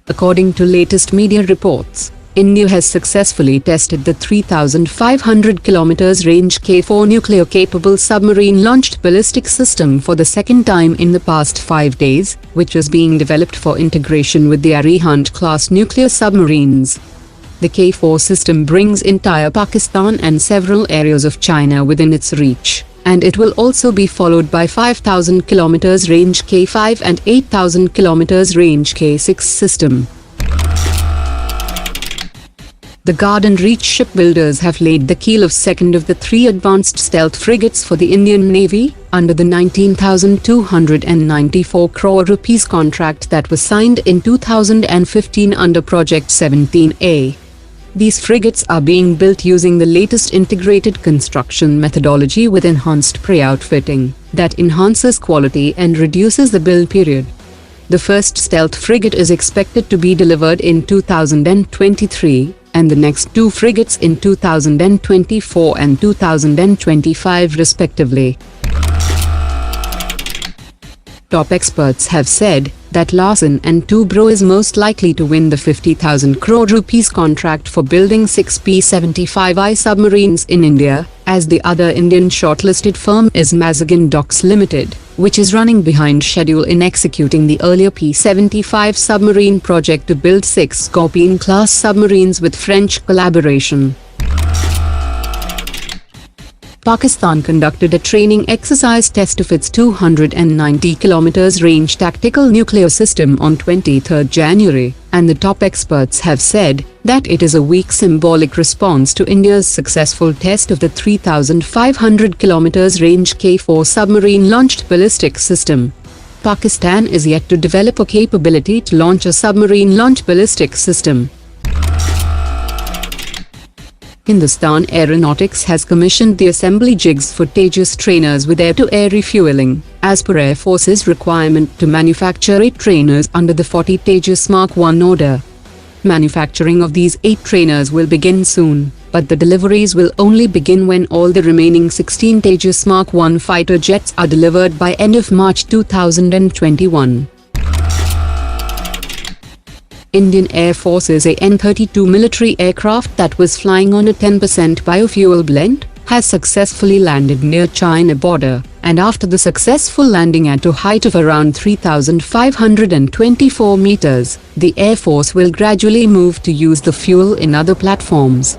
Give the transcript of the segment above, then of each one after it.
According to latest media reports, India has successfully tested the 3,500 km range K4 nuclear-capable submarine-launched ballistic system for the second time in the past 5 days, which is being developed for integration with the Arihant-class nuclear submarines. The K4 system brings entire Pakistan and several areas of China within its reach, and it will also be followed by 5,000 km range K5 and 8,000 km range K6 system. The Garden Reach shipbuilders have laid the keel of second of the 3 advanced stealth frigates for the Indian Navy, under the 19,294 crore rupees contract that was signed in 2015 under Project 17A. These frigates are being built using the latest integrated construction methodology with enhanced pre-outfitting that enhances quality and reduces the build period. The first stealth frigate is expected to be delivered in 2023, and the next 2 frigates in 2024 and 2025 respectively. Top experts have said that Larsen & Toubro is most likely to win the 50,000 crore rupees contract for building 6 P-75I submarines in India, as the other Indian shortlisted firm is Mazagon Docks Limited, which is running behind schedule in executing the earlier P-75 submarine project to build 6 Scorpion-class submarines with French collaboration. Pakistan conducted a training exercise test of its 290 km range tactical nuclear system on 23 January, and the top experts have said that it is a weak symbolic response to India's successful test of the 3,500 km range K4 submarine-launched ballistic system. Pakistan is yet to develop a capability to launch a submarine-launched ballistic system. Hindustan Aeronautics has commissioned the assembly jigs for Tejas Trainers with air-to-air refueling, as per Air Force's requirement to manufacture 8 trainers under the 40 Tejas Mark I order. Manufacturing of these 8 trainers will begin soon, but the deliveries will only begin when all the remaining 16 Tejas Mark I fighter jets are delivered by end of March 2021. Indian Air Force's AN-32 military aircraft that was flying on a 10% biofuel blend has successfully landed near China border, and after the successful landing at a height of around 3,524 meters, the Air Force will gradually move to use the fuel in other platforms.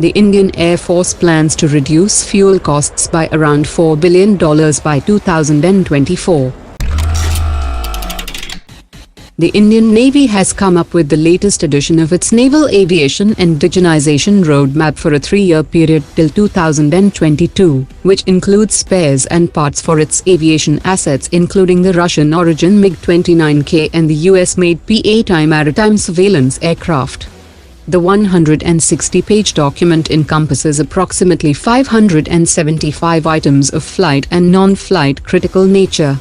The Indian Air Force plans to reduce fuel costs by around $4 billion by 2024. The Indian Navy has come up with the latest edition of its naval aviation indigenization roadmap for a 3-year period till 2022, which includes spares and parts for its aviation assets including the Russian-origin MiG-29K and the US-made P-8I maritime surveillance aircraft. The 160-page document encompasses approximately 575 items of flight and non-flight critical nature.